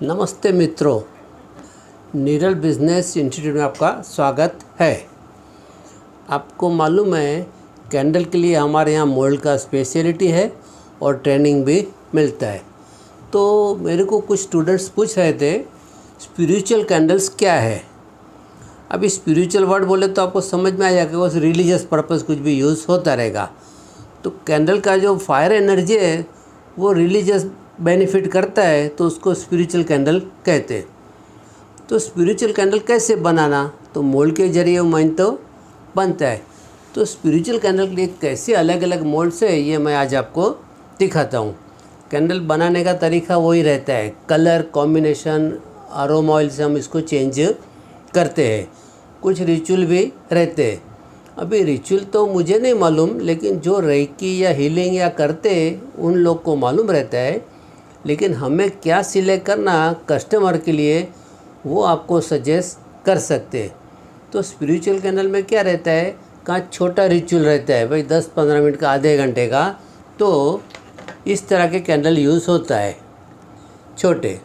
नमस्ते मित्रों, Niral business institute में आपका स्वागत है। आपको मालूम है कैंडल के लिए हमारे यहाँ मोल्ड का स्पेशलिटी है और ट्रेनिंग भी मिलता है। तो मेरे को कुछ स्टूडेंट्स पूछ रहे थे स्पिरिचुअल कैंडल्स क्या है। अभी स्पिरिचुअल वर्ड बोले तो आपको समझ में आ जाएगा कि वो रिलीजियस पर्पस कुछ भी यूज़ होता रहेगा। तो कैंडल का जो फायर एनर्जी है वो रिलीजियस बेनिफिट करता है, तो उसको स्पिरिचुअल कैंडल कहते हैं। तो स्पिरिचुअल कैंडल कैसे बनाना, तो मोल्ड के जरिए मोल्ड तो बनता है। तो स्पिरिचुअल कैंडल के लिए कैसे अलग अलग मोल्ड्स है ये मैं आज आपको दिखाता हूँ। कैंडल बनाने का तरीका वही रहता है, कलर कॉम्बिनेशन अरोमा ऑयल से हम इसको चेंज करते हैं। कुछ रिचुअल भी रहते हैं। अभी रिचुअल तो मुझे नहीं मालूम, लेकिन जो रेकी या हीलिंग या करते उन लोग को मालूम रहता है। लेकिन हमें क्या सिलेक्ट करना कस्टमर के लिए वो आपको सजेस्ट कर सकते हैं। तो स्पिरिचुअल कैंडल में क्या रहता है, कहाँ छोटा रिचुअल रहता है भाई 10-15 मिनट का, आधे घंटे का। तो इस तरह के कैंडल यूज़ होता है छोटे,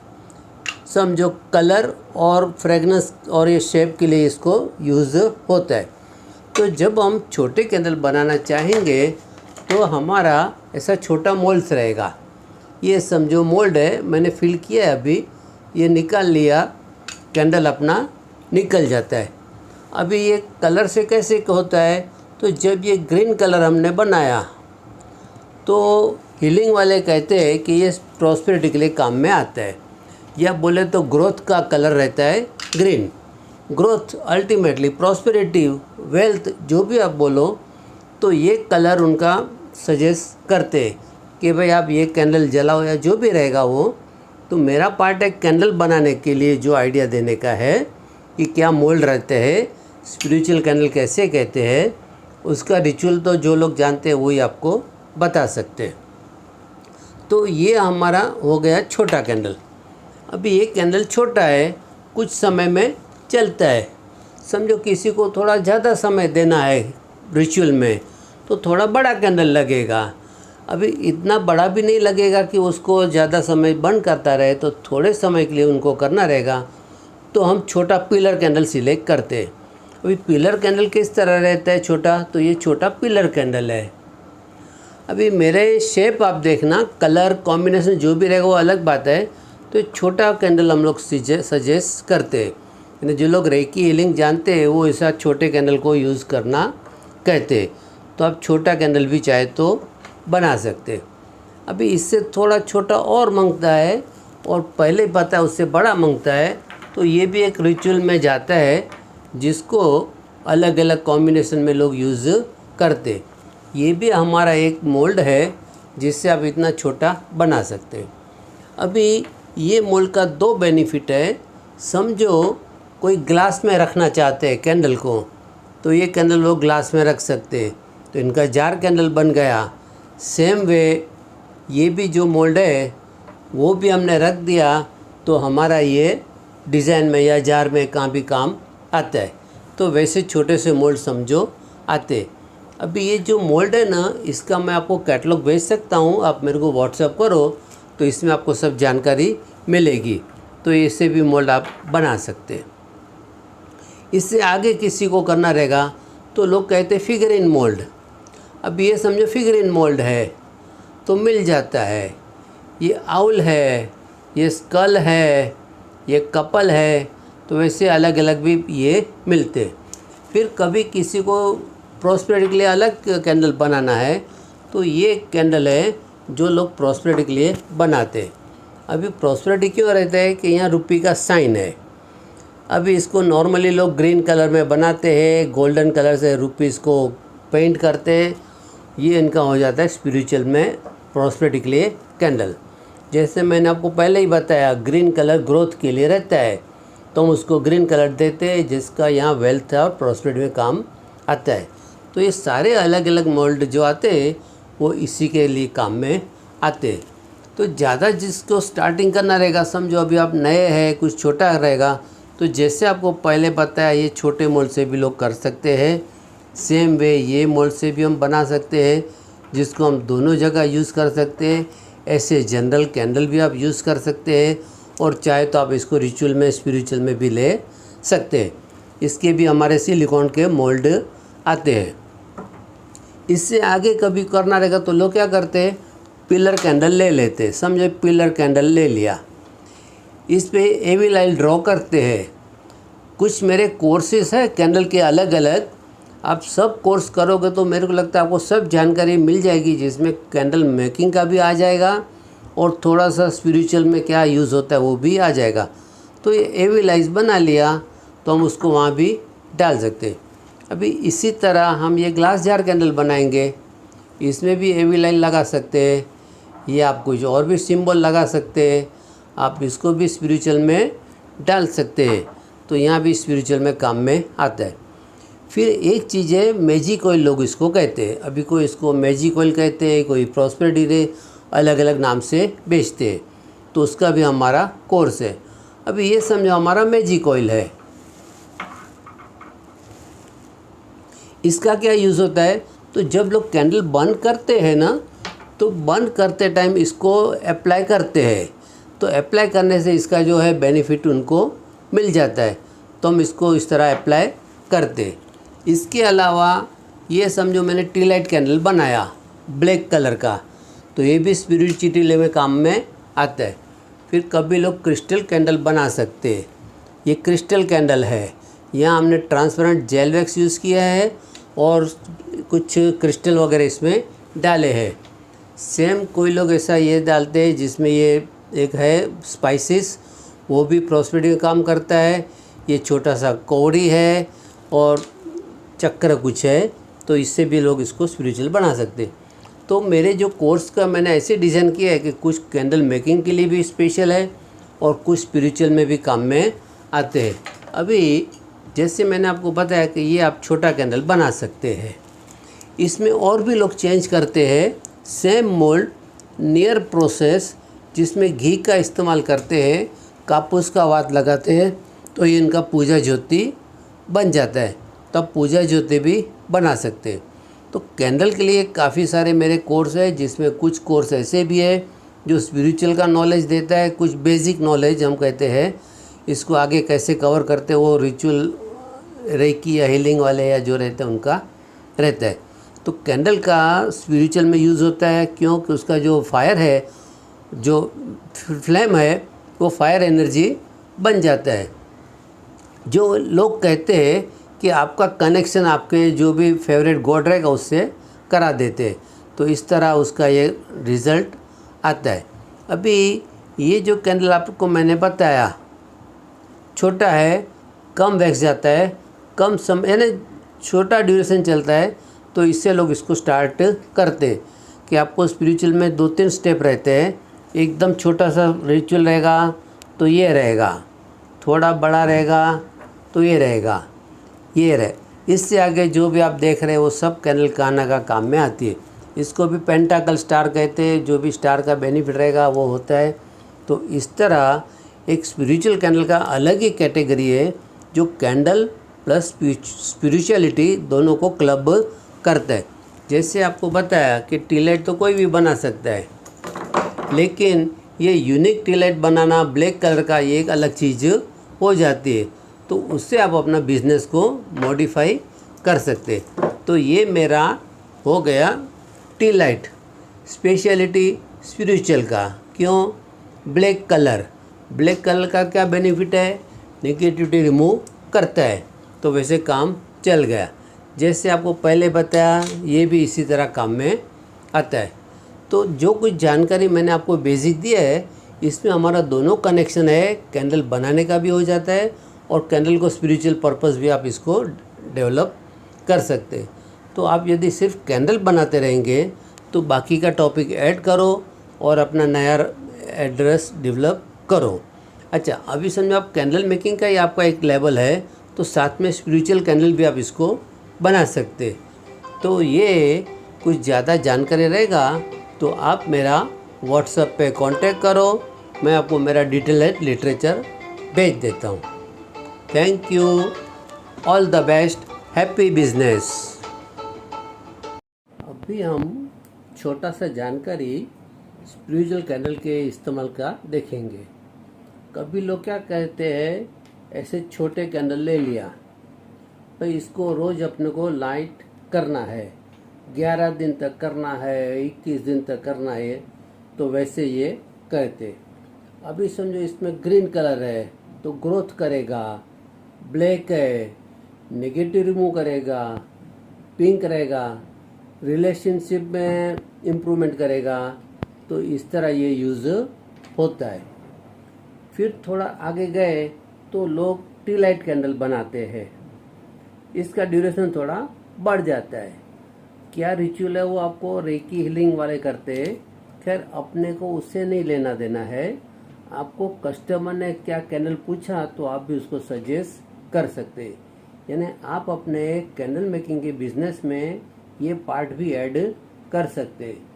समझो कलर और फ्रेगनेंस और ये शेप के लिए इसको यूज़ होता है। तो जब हम छोटे कैंडल बनाना चाहेंगे तो हमारा ऐसा छोटा मोल्ड्स रहेगा। ये समझो मोल्ड है, मैंने फिल किया है, अभी ये निकाल लिया, कैंडल अपना निकल जाता है। अभी ये कलर से कैसे होता है, तो जब ये ग्रीन कलर हमने बनाया तो हीलिंग वाले कहते हैं कि ये प्रॉस्पेरिटी के लिए काम में आता है, या बोले तो ग्रोथ का कलर रहता है green. Growth ultimately prosperity wealth जो भी आप बोलो, तो ये कलर उनका सजेस्ट करते हैं कि भाई आप ये कैंडल जलाओ या जो भी रहेगा वो। तो मेरा पार्ट है कैंडल बनाने के लिए जो आइडिया देने का है कि क्या मोल्ड रहते हैं, स्पिरिचुअल कैंडल कैसे कहते हैं, उसका रिचुअल तो जो लोग जानते हैं वही आपको बता सकते हैं। तो ये हमारा हो गया छोटा कैंडल। अभी ये कैंडल छोटा है, कुछ समय में चलता है। समझो किसी को थोड़ा ज़्यादा समय देना है रिचुअल में, तो थोड़ा बड़ा कैंडल लगेगा। अभी इतना बड़ा भी नहीं लगेगा कि उसको ज़्यादा समय बंद करता रहे, तो थोड़े समय के लिए उनको करना रहेगा। तो हम छोटा पिलर कैंडल सिलेक्ट करते हैं। अभी पिलर कैंडल किस तरह रहता है छोटा, तो ये छोटा पिलर कैंडल है। अभी मेरे शेप आप देखना, कलर कॉम्बिनेशन जो भी रहेगा वो अलग बात है। तो छोटा कैंडल हम लोग सजेस्ट करते हैं, यानी जो लोग रेकी हीलिंग जानते हैं वो ऐसा छोटे कैंडल को यूज़ करना कहते हैं। तो आप छोटा कैंडल भी चाहे तो बना सकते। अभी इससे थोड़ा छोटा और मांगता है, और पहले पता है उससे बड़ा मांगता है, तो ये भी एक रिचुअल में जाता है जिसको अलग अलग कॉम्बिनेशन में लोग यूज़ करते। ये भी हमारा एक मोल्ड है जिससे आप इतना छोटा बना सकते। अभी ये मोल्ड का 2 बेनिफिट है। समझो कोई ग्लास में रखना चाहते हैं कैंडल को, तो ये कैंडल लोग ग्लास में रख सकते हैं, तो इनका जार कैंडल बन गया। सेम वे ये भी जो मोल्ड है वो भी हमने रख दिया, तो हमारा ये डिज़ाइन में या जार में कहाँ भी काम आता है। तो वैसे छोटे से मोल्ड समझो आते। अभी ये जो मोल्ड है ना, इसका मैं आपको कैटलॉग भेज सकता हूँ, आप मेरे को व्हाट्सएप करो तो इसमें आपको सब जानकारी मिलेगी। तो इससे भी मोल्ड आप बना सकते हैं। इससे आगे किसी को करना रहेगा तो लोग कहते फिगर इन मोल्ड। अब ये समझो फिगर इन मोल्ड है तो मिल जाता है। ये आउल है, ये स्कल है, ये कपल है, तो वैसे अलग अलग भी ये मिलते। फिर कभी किसी को प्रॉस्पेरिटी के लिए अलग कैंडल बनाना है, तो ये कैंडल है जो लोग प्रॉस्पेरिटी के लिए बनाते। अभी प्रॉस्पेरिटी क्यों रहता है कि यहाँ रुपये का साइन है। अभी इसको नॉर्मली लोग ग्रीन कलर में बनाते हैं, गोल्डन कलर से रुपीज़ को पेंट करते हैं। ये इनका हो जाता है स्पिरिचुअल में प्रॉस्पेरिटी के लिए कैंडल। जैसे मैंने आपको पहले ही बताया, ग्रीन कलर ग्रोथ के लिए रहता है, तो हम उसको ग्रीन कलर देते हैं जिसका यहाँ वेल्थ और प्रॉस्पेरिटी में काम आता है। तो ये सारे अलग अलग मोल्ड जो आते हैं वो इसी के लिए काम में आते हैं। तो ज़्यादा जिसको स्टार्टिंग करना रहेगा, समझो अभी आप नए हैं, कुछ छोटा रहेगा, तो जैसे आपको पहले बताया ये छोटे मोल्ड से भी लोग कर सकते हैं। सेम वे ये मोल्ड से भी हम बना सकते हैं, जिसको हम दोनों जगह यूज़ कर सकते हैं। ऐसे जनरल कैंडल भी आप यूज़ कर सकते हैं, और चाहे तो आप इसको रिचुअल में स्पिरिचुअल में भी ले सकते हैं। इसके भी हमारे सिलिकॉन के मोल्ड आते हैं। इससे आगे कभी करना रहेगा तो लोग क्या करते हैं, पिलर कैंडल ले लेते हैं। समझे, पिलर कैंडल ले लिया, इस पे एवी लाइन ड्रॉ करते हैं। कुछ मेरे कोर्सेस है कैंडल के अलग अलग, आप सब कोर्स करोगे तो मेरे को लगता है आपको सब जानकारी मिल जाएगी, जिसमें कैंडल मेकिंग का भी आ जाएगा और थोड़ा सा स्पिरिचुअल में क्या यूज़ होता है वो भी आ जाएगा। तो ये एवी लाइन्स बना लिया तो हम उसको वहाँ भी डाल सकते हैं। अभी इसी तरह हम ये ग्लास जार कैंडल बनाएंगे, इसमें भी एवी लाइन लगा सकते हैं, ये आप कुछ और भी सिंबल लगा सकते हैं, आप इसको भी स्पिरिचुअल में डाल सकते हैं। तो यहाँ भी स्पिरिचुअल में काम में आता है। फिर एक चीज़ है मैजिक ऑयल, लोग इसको कहते हैं। अभी कोई इसको मैजिक ऑयल कहते हैं, कोई प्रॉस्पेरिटी रे, अलग अलग नाम से बेचते हैं। तो उसका भी हमारा कोर्स है। अभी ये समझो हमारा मैजिक ऑयल है, इसका क्या यूज़ होता है, तो जब लोग कैंडल बंद करते हैं ना, तो बंद करते टाइम इसको अप्लाई करते हैं। तो अप्लाई करने से इसका जो है बेनिफिट उनको मिल जाता है, तो हम इसको इस तरह अप्लाई करते। इसके अलावा ये समझो मैंने टी लाइट कैंडल बनाया ब्लैक कलर का, तो ये भी स्पिरिचुअलिटी में काम में आता है। फिर कभी लोग क्रिस्टल कैंडल बना सकते हैं। ये क्रिस्टल कैंडल है, यहाँ हमने ट्रांसपेरेंट जेल वैक्स यूज़ किया है और कुछ क्रिस्टल वगैरह इसमें डाले हैं। सेम कोई लोग ऐसा ये डालते हैं जिसमें ये एक है स्पाइसेस, वो भी प्रॉस्पेरिटी का काम करता है। ये छोटा सा कौड़ी है और चक्र कुछ है, तो इससे भी लोग इसको स्पिरिचुअल बना सकते हैं। तो मेरे जो कोर्स का मैंने ऐसे डिज़ाइन किया है कि कुछ कैंडल मेकिंग के लिए भी स्पेशल है और कुछ स्पिरिचुअल में भी काम में आते हैं। अभी जैसे मैंने आपको बताया कि ये आप छोटा कैंडल बना सकते हैं, इसमें और भी लोग चेंज करते हैं। सेम मोल्ड नियर प्रोसेस, जिसमें घी का इस्तेमाल करते हैं, कापूस का वात लगाते हैं, तो ये इनका पूजा ज्योति बन जाता है। तब पूजा ज्योति भी बना सकते हैं। तो कैंडल के लिए काफ़ी सारे मेरे कोर्स है, जिसमें कुछ कोर्स ऐसे भी है जो स्पिरिचुअल का नॉलेज देता है, कुछ बेसिक नॉलेज हम कहते हैं, इसको आगे कैसे कवर करते हैं वो रिचुअल रेकी या हीलिंग वाले या जो रहते हैं उनका रहता है। तो कैंडल का स्पिरिचुअल में यूज़ होता है, क्योंकि उसका जो फायर है, जो फ्लेम है, वो फायर एनर्जी बन जाता है। जो लोग कहते हैं कि आपका कनेक्शन आपके जो भी फेवरेट गॉड रहेगा उससे करा देते, तो इस तरह उसका ये रिज़ल्ट आता है। अभी ये जो कैंडल आपको मैंने बताया छोटा है, कम वैक्स जाता है, कम समय यानी छोटा ड्यूरेशन चलता है, तो इससे लोग इसको स्टार्ट करते कि आपको स्पिरिचुअल में 2-3 स्टेप रहते हैं। एकदम छोटा सा रिचुअल रहेगा तो ये रहेगा, थोड़ा बड़ा रहेगा तो ये रहेगा, ये रहे। इससे आगे जो भी आप देख रहे हैं वो सब कैंडल खाना का काम में आती है। इसको भी पेंटाकल स्टार कहते हैं, जो भी स्टार का बेनिफिट रहेगा वो होता है। तो इस तरह एक स्पिरिचुअल कैंडल का अलग ही कैटेगरी है, जो कैंडल प्लस स्पिरिचुअलिटी दोनों को क्लब करता है। जैसे आपको बताया कि टी लाइट तो कोई भी बना सकता है, लेकिन ये यूनिक टी लाइट बनाना ब्लैक कलर का ये एक अलग चीज़ हो जाती है, तो उससे आप अपना बिजनेस को मॉडिफाई कर सकते। तो ये मेरा हो गया टी लाइट स्पेशलिटी स्पिरिचुअल का। क्यों? ब्लैक कलर का क्या बेनिफिट है? नेगेटिविटी रिमूव करता है, तो वैसे काम चल गया। जैसे आपको पहले बताया, ये भी इसी तरह काम में आता है। तो जो कुछ जानकारी मैंने आपको बेसिक दिया है, इसमें हमारा दोनों कनेक्शन है, कैंडल बनाने का भी हो जाता है और कैंडल को स्पिरिचुअल पर्पस भी आप इसको डेवलप कर सकते हैं। तो आप यदि सिर्फ कैंडल बनाते रहेंगे तो बाकी का टॉपिक ऐड करो और अपना नया एड्रेस डेवलप करो। अच्छा, अभी समझो आप कैंडल मेकिंग का ही आपका एक लेवल है, तो साथ में स्पिरिचुअल कैंडल भी आप इसको बना सकते। तो ये कुछ ज़्यादा जानकारी रहेगा तो आप मेरा व्हाट्सएप पे कांटेक्ट करो, मैं आपको मेरा डिटेल्ड लिटरेचर भेज देता हूँ। Thank you, all the best, happy business. अभी हम छोटा सा जानकारी स्पिरिचुअल कैंडल के इस्तेमाल का देखेंगे। कभी लोग क्या कहते हैं, ऐसे छोटे कैंडल ले लिया, भाई इसको रोज़ अपने को लाइट करना है, 11 दिन तक करना है, 21 दिन तक करना है, तो वैसे ये कहते। अभी समझो इसमें ग्रीन कलर है तो ग्रोथ करेगा, ब्लैक है नेगेटिव रिमूव करेगा, पिंक रहेगा रिलेशनशिप में इम्प्रूवमेंट करेगा। तो इस तरह ये यूज़ होता है। फिर थोड़ा आगे गए तो लोग टी लाइट कैंडल बनाते हैं, इसका ड्यूरेशन थोड़ा बढ़ जाता है। क्या रिचुअल है वो आपको रेकी हीलिंग वाले करते हैं, खैर अपने को उससे नहीं लेना देना है। आपको कस्टमर ने क्या कैंडल पूछा तो आप भी उसको सजेस्ट कर सकते हैं, यानी आप अपने कैंडल मेकिंग के बिजनेस में ये पार्ट भी ऐड कर सकते हैं।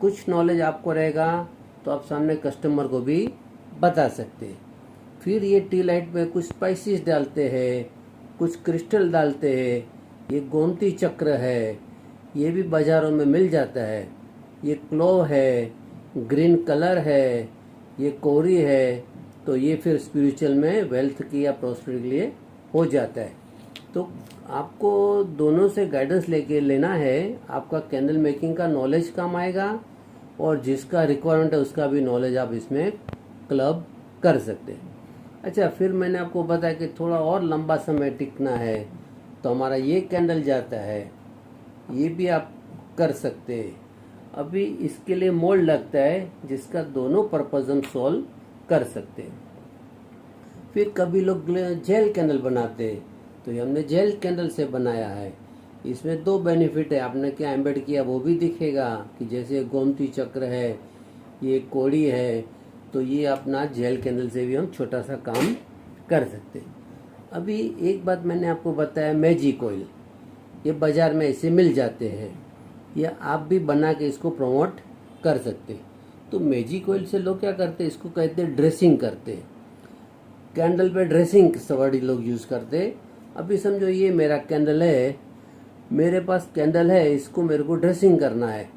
कुछ नॉलेज आपको रहेगा तो आप सामने कस्टमर को भी बता सकते हैं। फिर ये टी लाइट में कुछ स्पाइसेस डालते हैं, कुछ क्रिस्टल डालते हैं। ये गोमती चक्र है, ये भी बाज़ारों में मिल जाता है। ये क्लोव है, ग्रीन कलर है, ये कोरी है। तो ये फिर स्पिरिचुअल में वेल्थ की या प्रॉस्पेरिटी के लिए हो जाता है। तो आपको दोनों से गाइडेंस लेके लेना है। आपका कैंडल मेकिंग का नॉलेज काम आएगा और जिसका रिक्वायरमेंट है उसका भी नॉलेज आप इसमें क्लब कर सकते हैं। अच्छा, फिर मैंने आपको बताया कि थोड़ा और लंबा समय टिकना है तो हमारा ये कैंडल जाता है, ये भी आप कर सकते हैं। अभी इसके लिए मोल्ड लगता है जिसका दोनों पर्पज हम सॉल्व कर सकते हैं। फिर कभी लोग जेल कैंडल बनाते हैं, तो ये हमने जेल कैंडल से बनाया है। इसमें 2 बेनिफिट है, आपने क्या एम्बेड किया वो भी दिखेगा कि जैसे गोमती चक्र है, ये कोड़ी है, तो ये अपना जेल कैंडल से भी हम छोटा सा काम कर सकते हैं। अभी एक बात मैंने आपको बताया, मैजिक ऑयल, ये बाज़ार में ऐसे मिल जाते हैं, या आप भी बना के इसको प्रमोट कर सकते हैं। तो मैजिक ऑयल से लोग क्या करते हैं, इसको कहते हैं ड्रेसिंग करते हैं। कैंडल पे ड्रेसिंग वर्ड लोग यूज़ करते हैं। अभी समझो ये मेरा कैंडल है, मेरे पास कैंडल है, इसको मेरे को ड्रेसिंग करना है,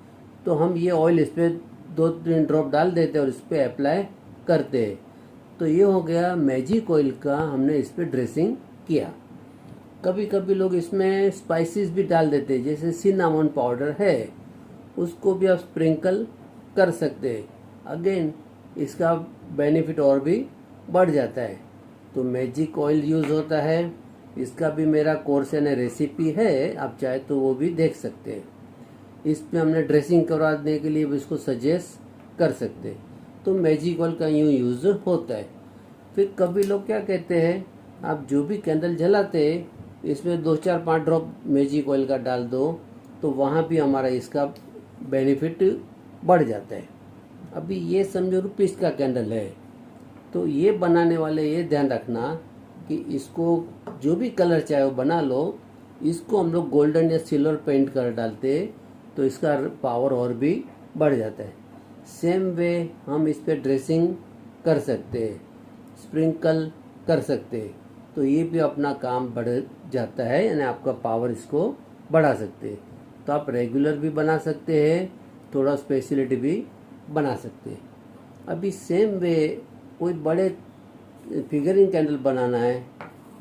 तो हम ये ऑयल इस पर 2-3 ड्रॉप डाल देते हैं और इस पर अप्लाई करते हैं। तो ये हो गया मैजिक ऑयल का, हमने इस पर ड्रेसिंग किया। कभी कभी लोग इसमें स्पाइसेस भी डाल देते हैं, जैसे सिनामन पाउडर है, उसको भी आप स्प्रिंकल कर सकते हैं। अगेन इसका बेनिफिट और भी बढ़ जाता है। तो मैजिक ऑयल यूज़ होता है, इसका भी मेरा कोर्स यानी रेसिपी है, आप चाहे तो वो भी देख सकते हैं। इस पे हमने ड्रेसिंग करवाने के लिए भी इसको सजेस्ट कर सकते हैं। तो मैजिक ऑयल का यूँ यूज़ होता है। फिर कभी लोग क्या कहते हैं, आप जो भी कैंडल जलाते हैं इसमें 2-4-5 ड्रॉप मैजिक ऑयल का डाल दो, तो वहाँ भी हमारा इसका बेनिफिट बढ़ जाता है। अभी ये समझो रुपीस का कैंडल है, तो ये बनाने वाले ये ध्यान रखना कि इसको जो भी कलर चाहे वो बना लो, इसको हम लोग गोल्डन या सिल्वर पेंट कर डालते तो इसका पावर और भी बढ़ जाता है। सेम वे हम इस पर ड्रेसिंग कर सकते हैं, स्प्रिंकल कर सकते हैं, तो ये भी अपना काम बढ़ जाता है, यानी आपका पावर इसको बढ़ा सकते हैं। तो आप रेगुलर भी बना सकते हैं, थोड़ा स्पेशलिटी भी बना सकते हैं। अभी सेम वे कोई बड़े फिगरिंग कैंडल बनाना है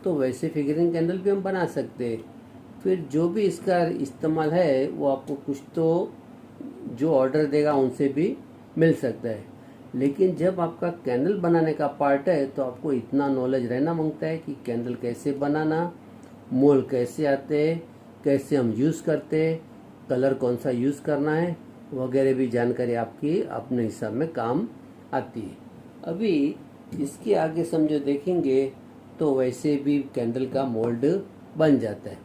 तो वैसे फिगरिंग कैंडल भी हम बना सकते हैं। फिर जो भी इसका इस्तेमाल है वो आपको कुछ तो जो ऑर्डर देगा उनसे भी मिल सकता है। लेकिन जब आपका कैंडल बनाने का पार्ट है तो आपको इतना नॉलेज रहना मांगता है कि कैंडल कैसे बनाना, मोल कैसे आते हैं, कैसे हम यूज़ करते हैं, कलर कौन सा यूज़ करना है वगैरह भी जानकारी आपकी अपने हिसाब में काम आती है। अभी इसके आगे समझो देखेंगे तो वैसे भी कैंडल का मोल्ड बन जाता है।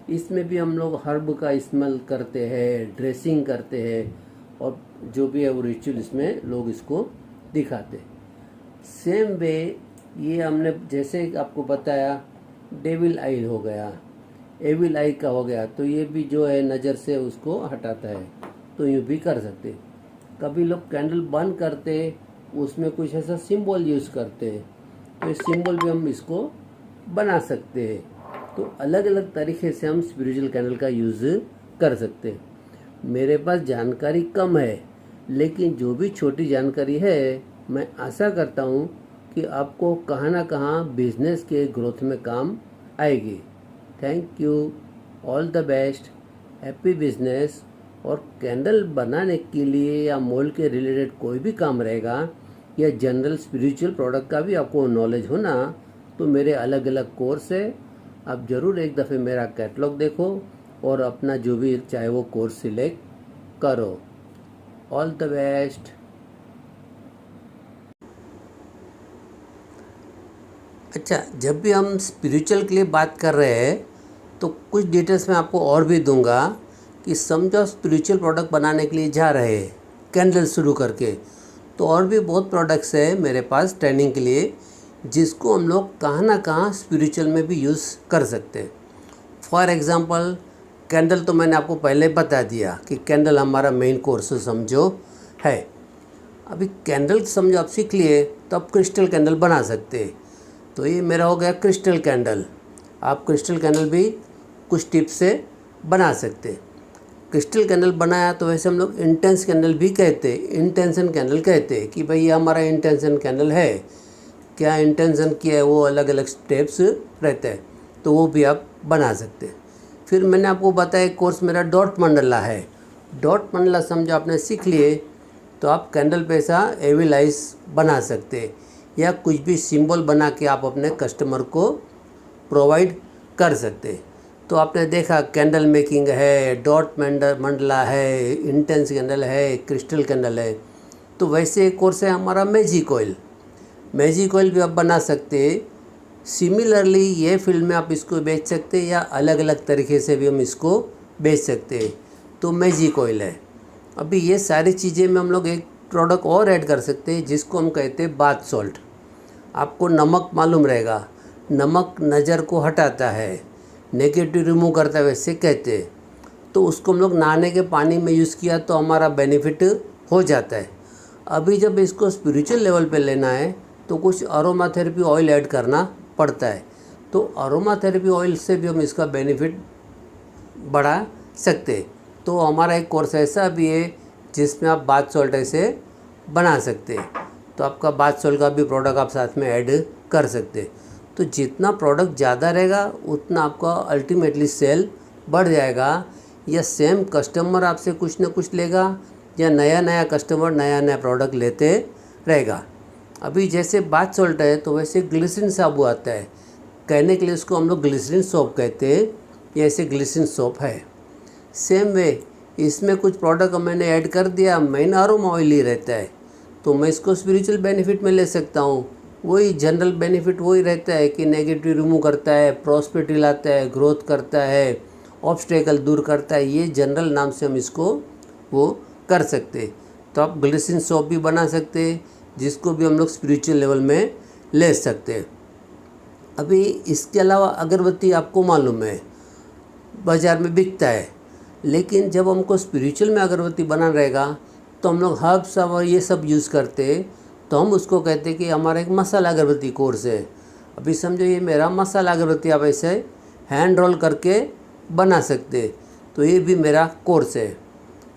इसमें भी हम लोग हर्ब का इस्तेमाल करते हैं, ड्रेसिंग करते हैं, और जो भी है वो रिचुअल इसमें लोग इसको दिखाते हैं। सेम वे ये हमने जैसे आपको बताया डेविल आई हो गया, एविल आई का हो गया, तो ये भी जो है नज़र से उसको हटाता है, तो यूँ भी कर सकते। कभी लोग कैंडल बंद करते उसमें कुछ ऐसा सिंबल यूज़ करते हैं, तो इस सिंबल भी हम इसको बना सकते हैं। तो अलग अलग तरीके से हम स्पिरिचुअल कैंडल का यूज़ कर सकते हैं। मेरे पास जानकारी कम है, लेकिन जो भी छोटी जानकारी है मैं आशा करता हूँ कि आपको कहाँ ना कहाँ बिजनेस के ग्रोथ में काम आएगी। Thank you, all the best, happy business. और कैंडल बनाने के लिए या मोल्ड के रिलेटेड कोई भी काम रहेगा या जनरल स्पिरिचुअल प्रोडक्ट का भी आपको नॉलेज होना, तो मेरे अलग अलग कोर्स है। आप ज़रूर एक दफ़े मेरा कैटलॉग देखो और अपना जो भी चाहे वो कोर्स सिलेक्ट करो। All the best. अच्छा, जब भी हम स्पिरिचुअल के लिए बात कर रहे हैं तो कुछ डिटेल्स मैं आपको और भी दूंगा कि समझो स्पिरिचुअल प्रोडक्ट बनाने के लिए जा रहे हैं कैंडल शुरू करके, तो और भी बहुत प्रोडक्ट्स है मेरे पास ट्रेनिंग के लिए जिसको हम लोग कहाँ ना कहाँ स्पिरिचुअल में भी यूज़ कर सकते हैं। फॉर एग्ज़ाम्पल कैंडल तो मैंने आपको पहले बता दिया कि कैंडल हमारा मेन कोर्स समझो है। अभी कैंडल समझो आप सीख लिए तो आप क्रिस्टल कैंडल बना सकते हैं। तो ये मेरा हो गया क्रिस्टल कैंडल। आप क्रिस्टल कैंडल भी कुछ टिप्स से बना सकते हैं। क्रिस्टल कैंडल बनाया तो वैसे हम लोग इंटेंस कैंडल भी कहते हैं, इंटेंशन कैंडल कहते हैं कि भाई ये हमारा इंटेंशन कैंडल है। क्या इंटेंशन किया है वो अलग अलग स्टेप्स रहते हैं, तो वो भी आप बना सकते हैं। फिर मैंने आपको बताया कोर्स मेरा डॉट मंडला है। डॉट मंडला समझो आपने सीख लिए तो आप कैंडल पे ऐसा एविल आइस बना सकते हैं या कुछ भी सिंबल बना के आप अपने कस्टमर को प्रोवाइड कर सकते हैं। तो आपने देखा कैंडल मेकिंग है, डॉट मंडला है, इंटेंस कैंडल है, क्रिस्टल कैंडल है। तो वैसे एक कोर्स है हमारा मैजिक ऑयल। मैजिक ऑयल भी आप बना सकते हैं। सिमिलरली ये फील्ड में आप इसको बेच सकते हैं या अलग अलग तरीके से भी हम इसको बेच सकते हैं। तो मैजिक ऑयल है। अभी ये सारी चीज़ें में हम लोग एक प्रोडक्ट और ऐड कर सकते हैं जिसको हम कहते हैं बाथ सॉल्ट। आपको नमक मालूम रहेगा, नमक नज़र को हटाता है, नेगेटिव रिमूव करता है वैसे कहते हैं। तो उसको हम लोग नहाने के पानी में यूज़ किया तो हमारा बेनिफिट हो जाता है। अभी जब इसको स्पिरिचुअल लेवल पे लेना है तो कुछ अरोमा थेरेपी ऑयल ऐड करना पड़ता है। तो अरोमा थेरेपी ऑयल से भी हम इसका बेनिफिट बढ़ा सकते हैं। तो हमारा एक कोर्स ऐसा भी है जिसमें आप बाथ सॉल्ट ऐसे बना सकते हैं। तो आपका बाथ सॉल्ट का भी प्रोडक्ट आप साथ में ऐड कर सकते हैं। तो जितना प्रोडक्ट ज़्यादा रहेगा उतना आपका अल्टीमेटली सेल बढ़ जाएगा, या सेम कस्टमर आपसे कुछ ना कुछ लेगा या नया नया कस्टमर नया नया प्रोडक्ट लेते रहेगा। अभी जैसे बाथ सॉल्ट है तो वैसे ग्लिसरीन साबु आता है, कहने के लिए उसको हम लोग ग्लिसरीन सोप कहते हैं, ये ऐसे ग्लिसरीन सोप है। सेम वे इसमें कुछ प्रोडक्ट मैंने ऐड कर दिया, मेन अरोमा ऑयल ही रहता है, तो मैं इसको स्पिरिचुअल बेनिफिट में ले सकता हूँ। वही जनरल बेनिफिट वही रहता है कि नेगेटिव रिमूव करता है, प्रॉस्पेरिटी लाता है, ग्रोथ करता है, ऑब्स्टेकल दूर करता है। ये जनरल नाम से हम इसको वो कर सकते। तो आप ग्लिसरीन सोप भी बना सकते हैं जिसको भी हम लोग स्पिरिचुअल लेवल में ले सकते हैं। अभी इसके अलावा अगरबत्ती आपको मालूम है बाज़ार में बिकता है, लेकिन जब हमको स्पिरिचुअल में अगरबत्ती बनाना रहेगा तो हम लोग हर्ब्स और ये सब यूज़ करते, तो हम उसको कहते हैं कि हमारा एक मसाला अगरबत्ती कोर्स है। अभी समझो ये मेरा मसाला अगरबत्ती आप ऐसे हैंड रोल करके बना सकते, तो ये भी मेरा कोर्स है।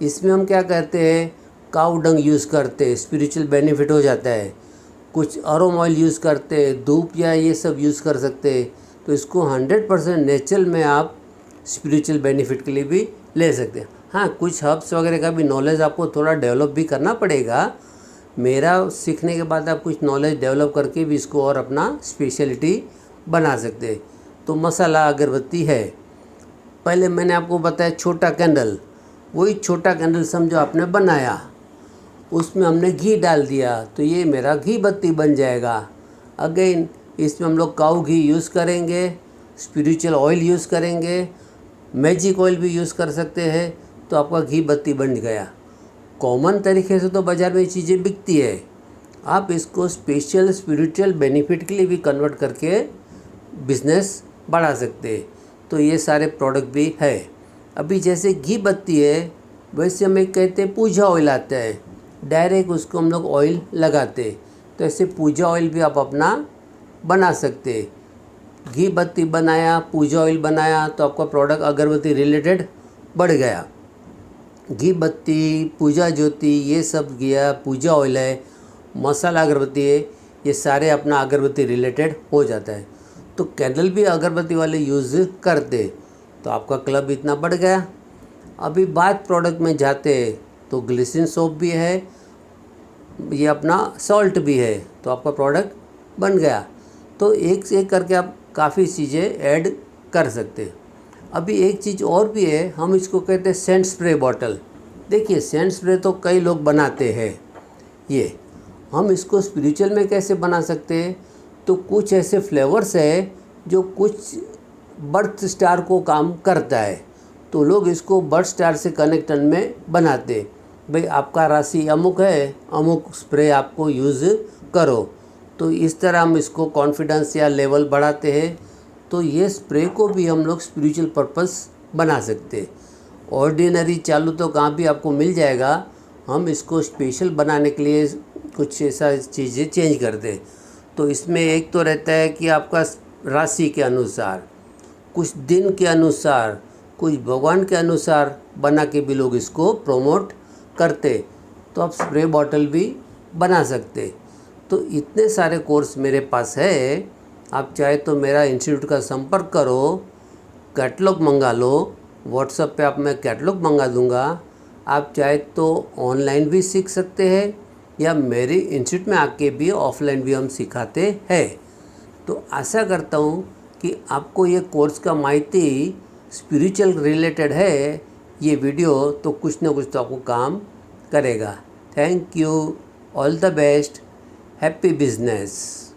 इसमें हम क्या करते हैं, काऊ डंग यूज़ करते, स्पिरिचुअल बेनिफिट हो जाता है। कुछ अरोमा ऑयल यूज़ करते, धूप या ये सब यूज़ कर सकते। तो इसको 100% नेचुरल में आप स्पिरिचुअल बेनिफिट के लिए भी ले सकते हैं। हाँ, कुछ हर्ब्स वगैरह का भी नॉलेज आपको थोड़ा डेवलप भी करना पड़ेगा। मेरा सीखने के बाद आप कुछ नॉलेज डेवलप करके भी इसको और अपना स्पेशलिटी बना सकते। तो मसाला अगरबत्ती है। पहले मैंने आपको बताया छोटा कैंडल, वही छोटा कैंडल समझो आपने बनाया, उसमें हमने घी डाल दिया तो ये मेरा घी बत्ती बन जाएगा। अगेन इसमें हम लोग काऊ घी यूज़ करेंगे, स्पिरिचुअल ऑयल यूज़ करेंगे, मैजिक ऑयल भी यूज़ कर सकते हैं, तो आपका घी बत्ती बन गया। कॉमन तरीके से तो बाज़ार में ये चीज़ें बिकती है, आप इसको स्पेशल स्पिरिचुअल बेनिफिट के लिए भी कन्वर्ट करके बिज़नेस बढ़ा सकते हैं। तो ये सारे प्रोडक्ट भी है। अभी जैसे घी बत्ती है वैसे हम एक कहते हैं पूजा ऑयल आता है, डायरेक्ट उसको हम लोग ऑयल लगाते, तो ऐसे पूजा ऑयल भी आप अपना बना सकते। घी बत्ती बनाया, पूजा ऑयल बनाया, तो आपका प्रोडक्ट अगरबत्ती रिलेटेड बढ़ गया। घी बत्ती, पूजा ज्योति, ये सब गया, पूजा ऑयल है, मसाला अगरबत्ती है, ये सारे अपना अगरबत्ती रिलेटेड हो जाता है। तो कैंडल भी अगरबत्ती वाले यूज़ करते, तो आपका क्लब इतना बढ़ गया। अभी बात प्रोडक्ट में जाते तो ग्लिसरीन सोप भी है, ये अपना सॉल्ट भी है, तो आपका प्रोडक्ट बन गया। तो एक से एक करके आप काफ़ी चीज़ें ऐड कर सकते हैं। अभी एक चीज़ और भी है, हम इसको कहते हैं सेंट स्प्रे बॉटल। देखिए सेंट स्प्रे तो कई लोग बनाते हैं, ये हम इसको स्पिरिचुअल में कैसे बना सकते हैं, तो कुछ ऐसे फ्लेवर्स है जो कुछ बर्थ स्टार को काम करता है, तो लोग इसको बर्थ स्टार से कनेक्टन में बनाते। भाई आपका राशि अमुक है, अमुक स्प्रे आपको यूज़ करो, तो इस तरह हम इसको कॉन्फिडेंस या लेवल बढ़ाते हैं। तो ये स्प्रे को भी हम लोग स्पिरिचुअल पर्पस बना सकते। ऑर्डिनरी चालू तो कहाँ भी आपको मिल जाएगा, हम इसको स्पेशल बनाने के लिए कुछ ऐसा चीज़ें चेंज कर दें। तो इसमें एक तो रहता है कि आपका राशि के अनुसार, कुछ दिन के अनुसार, कुछ भगवान के अनुसार बना के भी लोग इसको प्रमोट करते, तो आप स्प्रे बॉटल भी बना सकते। तो इतने सारे कोर्स मेरे पास है, आप चाहे तो मेरा इंस्टीट्यूट का संपर्क करो, कैटलॉग मंगा लो, व्हाट्सएप पे आप मैं कैटलॉग मंगा दूंगा। आप चाहे तो ऑनलाइन भी सीख सकते हैं या मेरे इंस्टीट्यूट में आके भी ऑफलाइन भी हम सिखाते हैं। तो आशा करता हूँ कि आपको ये कोर्स का माहिती स्पिरिचुअल रिलेटेड है, ये वीडियो तो कुछ ना कुछ तो आपको काम करेगा। Thank you, all the best, happy business.